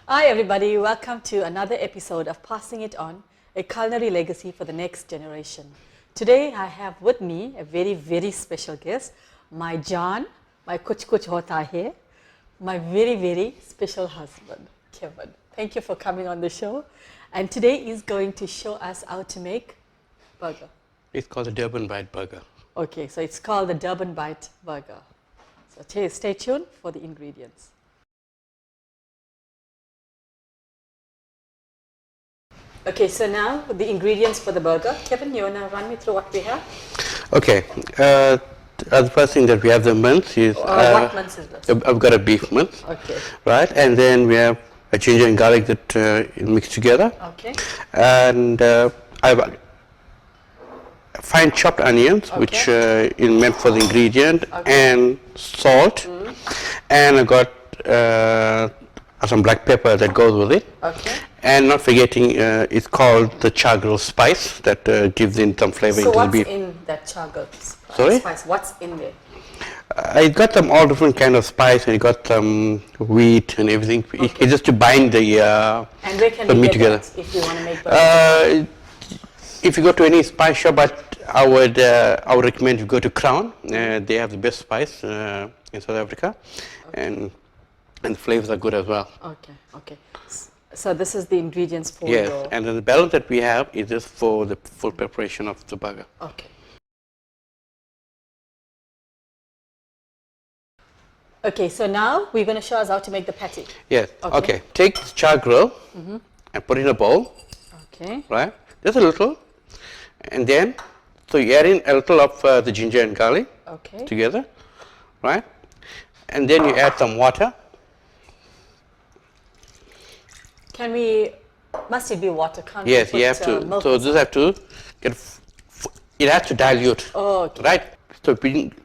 Hi everybody, welcome to another episode of Passing It On, a culinary legacy for the next generation. Today I have with me a very special guest, my John, my kuch kuch hota hai, my very special husband, Kevin. Thank you for coming on the show. And today he's going to show us how to make burger. It's called the Durban Bite Burger. Okay, so it's called the Durban Bite Burger. So stay tuned for the ingredients. Okay, so now the ingredients for the burger. Kevin, you want to run me through what we have? Okay, the first thing that we have the mince is... what mince is this? I've got a beef mince. Okay. Right, and then we have a ginger and garlic that mixed together. Okay. And I've fine chopped onions, Okay. which is meant for the ingredient, Okay. and salt. And I got some black pepper that goes with it. Okay. And not forgetting, it's called the chargrel spice that gives in some flavor So into the what's beef. in that chargrel Sorry? spice? What's in there? I got them all different kind of spice, and I got some wheat and everything. Okay. It's just to bind the And where can the we meat get together. that if you want to make burgers? If you go to any spice shop, but I would recommend you go to Crown. They have the best spice in South Africa, and the flavors are good as well. Okay. So this is the ingredients for Yes, your... and then the balance that we have is just for the full preparation of the burger. Okay. Okay, so now we're going to show us how to make the patty. Yes. Okay. Okay. Take the chargrel and put it in a bowl. Okay. Right? Just a little, and then so you add in a little of the ginger and garlic Okay. together, right? And then you add some water. Can we... Must it be water? Can't Yes, we you put, have to. milk So inside? this have to get. It has to dilute. Oh, okay. Right.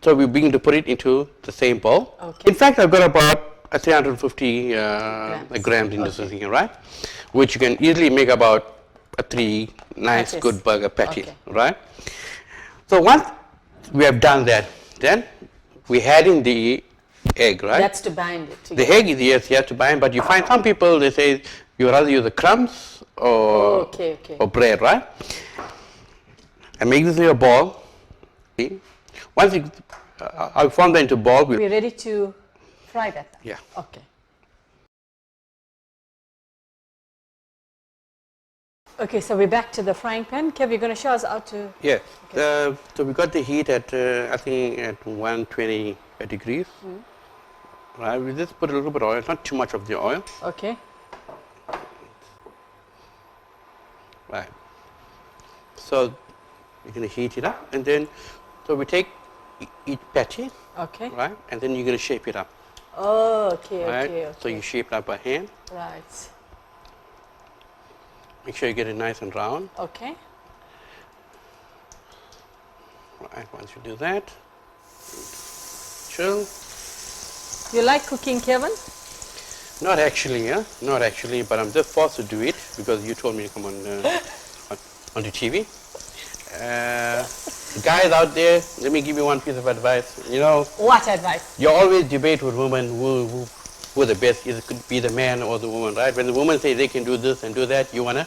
So we begin to put it into the same bowl. Okay. In fact, I've got about 350 grams in this Okay. thing, right? Which you can easily make about a 3 nice Patties. good burger patty, Okay. right? So once we have done that, then we add in the egg, right? That's to bind it The together. egg is, yes, you have to bind, but you find some people, they say you rather use the crumbs or Okay. or bread, right? And make this in a ball. See? Once you, I'll form that into a ball. We're ready to fry that? Yeah. Okay. Okay, so we're back to the frying pan. Kev, you're going to show us how to... Yeah. So we got the heat at, I think, at 120 degrees. Right. We just put a little bit of oil, not too much of the oil. Okay. Right. So you're going to heat it up, and then, so we take each patty, Okay. right, and then you're going to shape it up, Oh, okay, right? okay. So you shape it up by hand. Right. Make sure you get it nice and round. Okay. Right. Once you do that, chill. You like cooking, Kevin? Not actually, yeah. Not actually, but I'm just forced to do it because you told me to come on onto TV. Guys out there, let me give you one piece of advice. You know, What advice? you always debate with women who the best. It could be the man or the woman, right? When the woman says they can do this and do that, you wanna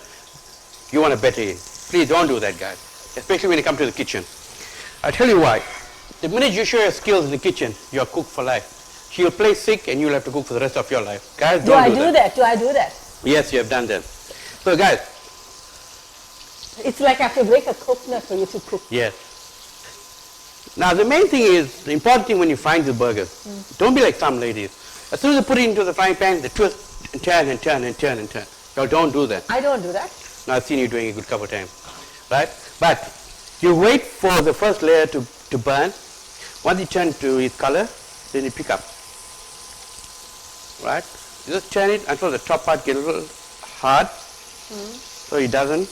better it. Please don't do that, guys. Especially when it comes to the kitchen. I'll tell you why. The minute you show your skills in the kitchen, you're cooked for life. She'll play sick and you'll have to cook for the rest of your life. Guys, Do I don't do that? Do I do that? Yes, you have done that. So guys, It's like I have to break a coconut for you to cook. yes. Now the main thing is, the important thing when you frying the burgers, don't be like some ladies. As soon as you put it into the frying pan, they twist and turn and turn and turn and turn. No, don't do that. I don't do that. Now I've seen you doing a good couple of times, right? But you wait for the first layer to burn. Once it turns to its color, then you pick up, right? You just turn it until the top part gets a little hard, so it doesn't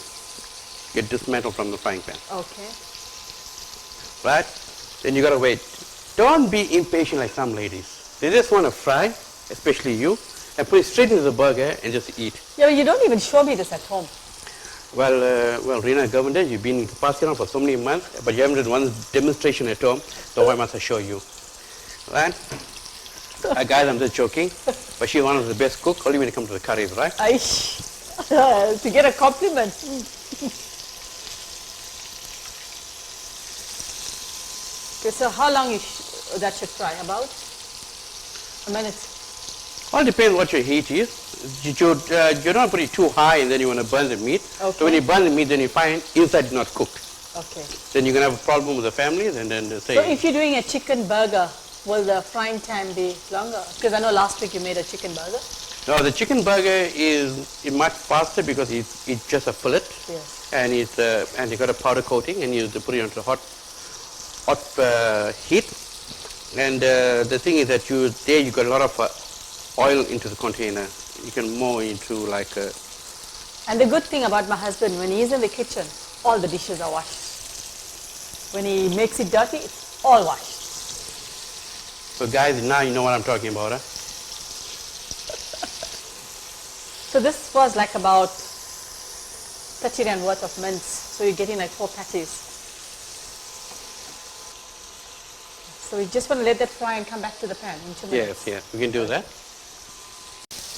get dismantled from the frying pan, Okay. right? Then you gotta wait. Don't be impatient like some ladies. They just want to fry, especially you, and put it straight into the burger and just eat. Yeah, you don't even show me this at home. Well, Rina Govender, you've been in Pasir for so many months, but you haven't done one demonstration at home, so why must I show you? Right? Guys, I'm just joking. But she's one of the best cooks, only when it comes to the curries, right? To get a compliment. Okay, so how long that should fry? About a minute. All depends what your heat is. You don't put it too high and then you want to burn the meat. Okay. So when you burn the meat, then you find inside is not cooked. Okay. Then you're going to have a problem with the family, and then they say... So if you're doing a chicken burger, will the frying time be longer? Because I know last week you made a chicken burger. No, the chicken burger is much faster because it's just a fillet. Yes. And you got a powder coating, and you put it onto hot heat. And the thing is that you got a lot of oil into the container. You can more into like a... And the good thing about my husband, when he's in the kitchen, all the dishes are washed. When he makes it dirty, it's all washed. So guys, now you know what I'm talking about, huh? So this was like about 30 rand worth of mince. So you're getting like 4 patties. So we just want to let that fry and come back to the pan in 2 minutes. Yes, we can do that.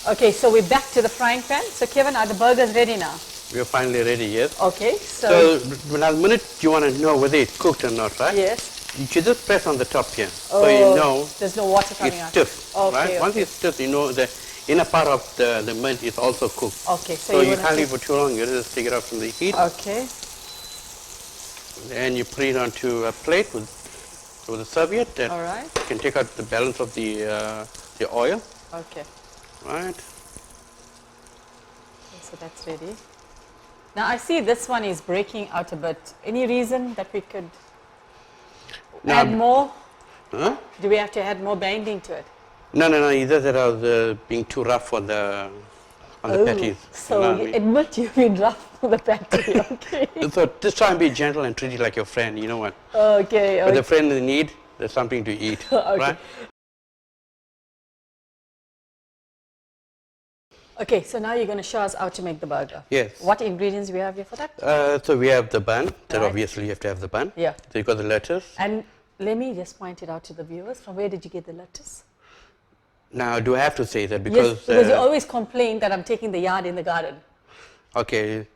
Okay, so we're back to the frying pan. So Kevin, are the burgers ready now? We're finally ready, yes. Okay, so now the minute you want to know whether it's cooked or not, right? yes. You should just press on the top here, Oh, so you know there's no water coming it's out. stiff, Okay, right? okay. Once it's stiff, you know the inner part of the mint is also cooked. Okay, So you wanna can't leave take- for too long. You just take it out from the heat, Okay. and you put it onto a plate with a serviette that All right. can take out the balance of the oil, Okay. right? So that's ready. Now I see this one is breaking out a bit. Any reason that we could Now- add more? Huh? Do we have to add more binding to it? No. It's just that I was being too rough on the patties. So You know what I you mean? admit you've been rough on the patty. Okay. So just try and be gentle and treat it like your friend. You know what? Okay. With Okay. a friend in need, there's something to eat, Okay. right? Okay. So now you're going to show us how to make the burger. Yes. What ingredients we have here for that? So we have the bun. That Right. obviously you have to have the bun. Yeah. So you got the lettuce. And let me just point it out to the viewers. From where did you get the lettuce? Now, do I have to say that Yes, because? because you always complain that I'm taking the yard in the garden. Okay,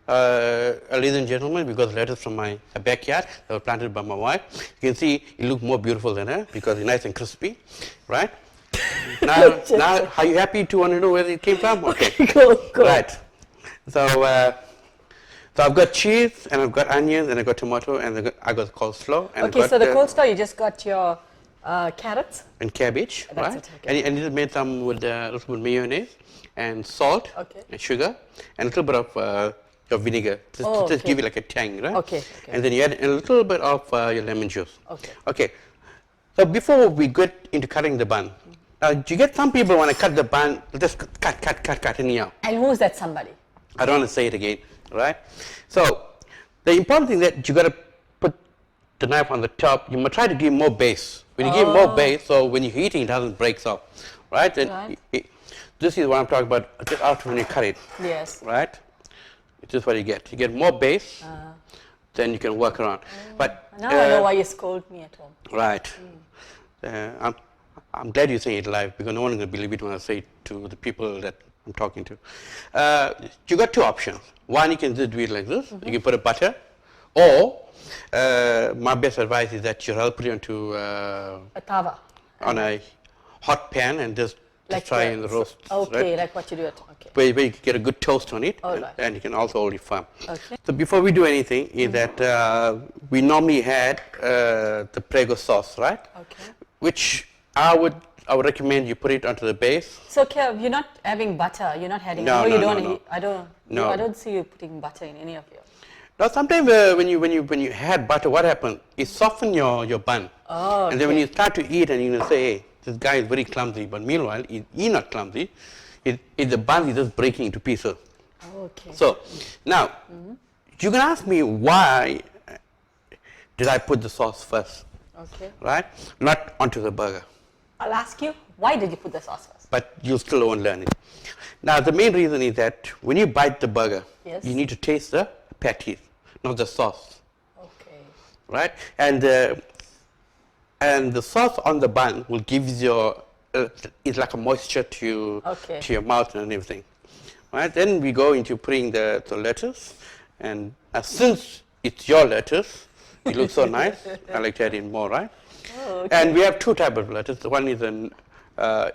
ladies and gentlemen, we got lettuce from my backyard that was planted by my wife. You can see it look more beautiful than her because it's nice and crispy, right? now, are you happy to want to know where it came from? Okay. Go. Right. So I've got cheese, and I've got onions, and I've got tomato, and I got coleslaw. And I've Okay, got, so the coleslaw, you just got your carrots. and cabbage, That's right? it, okay. And it made some with a little bit mayonnaise and salt Okay. and sugar and a little bit of vinegar to just okay. give it like a tang, right? Okay. And then you add a little bit of your lemon juice. Okay. Okay. So before we get into cutting the bun, you get some people want to cut the bun, just cut anyhow. And who's that somebody? I don't want to say it again, right? So the important thing that you got to put the knife on the top. You must try to give more base. When you give more base, so when you're heating, it doesn't break off, right? And Right. this is what I'm talking about. Just after when you cut it, Yes. right? This is what you get. You get more base, then you can work around. But Now I know why you scold me at home. right. I'm glad you're saying it live because no one is going to believe it when I say it to the people that I'm talking to. You got two options. One, you can just do it like this. You can put a butter, or my best advice is that you'll put it onto A tava. on a hot pan and just try and roast. Okay, right? like what you do at okay. Where you can get a good toast on it, All right. and you can also hold it firm. Okay. So before we do anything, is that we normally had the Prego sauce, right? Okay. Which I would recommend you put it onto the base. So Kev, you're not having butter. You're not adding. No, you no, don't. no, no. I don't. No. I don't see you putting butter in any of your. Now sometimes when you had butter, what happens? It softens your bun. Oh. And then when you start to eat and you're going to say, hey, this guy is very clumsy, but meanwhile, he's not clumsy. The bun is just breaking into pieces. Okay. So, now, you can ask me why did I put the sauce first, Okay. right? Not onto the burger, I'll ask you, why did you put the sauce first? but you still won't learn it. Now, the main reason is that when you bite the burger, Yes. you need to taste the patties, not the sauce, Okay. right? And the sauce on the bun will give you it's like a moisture to Okay. to your mouth and everything. Right? Then we go into putting the lettuce, and since it's your lettuce, it looks so nice. I like to add in more, right? Oh, okay. And we have two types of lettuce. One is a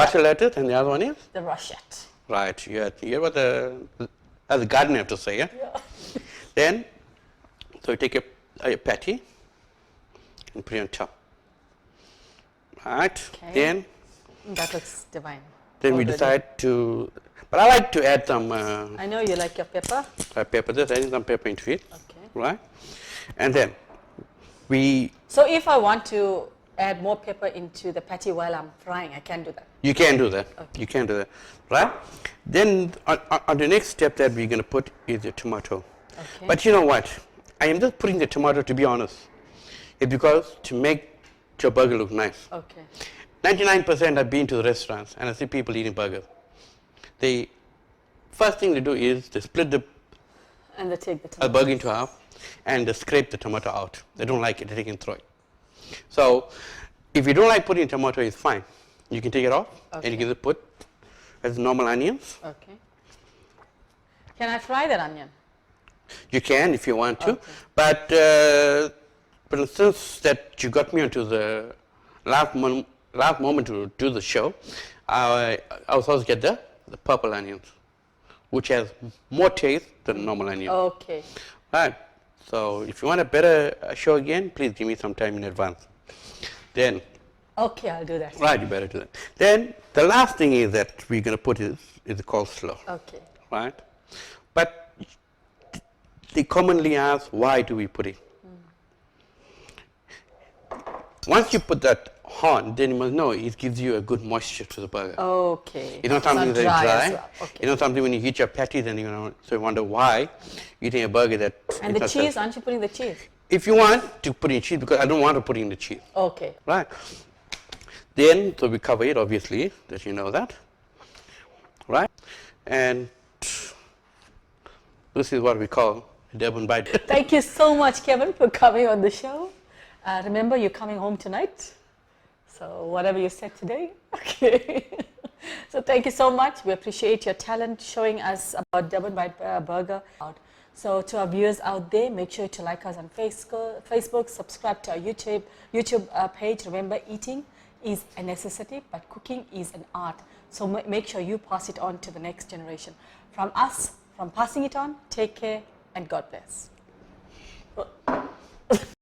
butter lettuce, and the other one is The Rochette. right. You hear what as a gardener have to say, yeah. Then, so you take a patty and put it on top. Right. Okay. Then That looks divine. we Already. decide to. But I like to add some I know you like your pepper. pepper. Just adding some pepper into it, Okay. right? And then we. So if I want to add more pepper into the patty while I'm frying, I can do that. You can do that. Okay. You can do that, right? Then on the next step that we're going to put is the tomato. Okay. But you know what? I am just putting the tomato, to be honest. It's because to make your burger look nice. Okay. 99% I've been to the restaurants and I see people eating burgers. They first thing they do is they split the And they take the tomato. burger into half and they scrape the tomato out. They don't like it, they can throw it. So if you don't like putting tomato, it's fine. You can take it off and you can just put as normal onions. Okay. Can I fry that onion? You can if you want to, Okay. but since that you got me onto the last moment to do the show, I was supposed to get the purple onions, which has more taste than normal onion. Okay. Right. So if you want a better show again, please give me some time in advance. Then, Okay, I'll do that. right, you better do that. Then the last thing is that we're going to put is the coleslaw, Okay. right? But they commonly ask, why do we put it? Once you put that on, then you must know it gives you a good moisture to the burger. Okay. It's not something Not very dry. as well. Okay. It's not something when you eat your patty, then so you wonder why eating a burger that. And it's the not cheese, that- aren't you putting the cheese? If you want to put in cheese, because I don't want to put in the cheese, Okay. right? Then, so we cover it, obviously, that you know that, right? And this is what we call Durban bite. Thank you so much, Kevin, for coming on the show. Remember, you're coming home tonight. So whatever you said today, okay. So thank you so much. We appreciate your talent showing us about Durban Bite Burger. So to our viewers out there, make sure to like us on Facebook, subscribe to our YouTube page. Remember, eating is a necessity, but cooking is an art. So make sure you pass it on to the next generation. From us, from Passing It On, take care and God bless.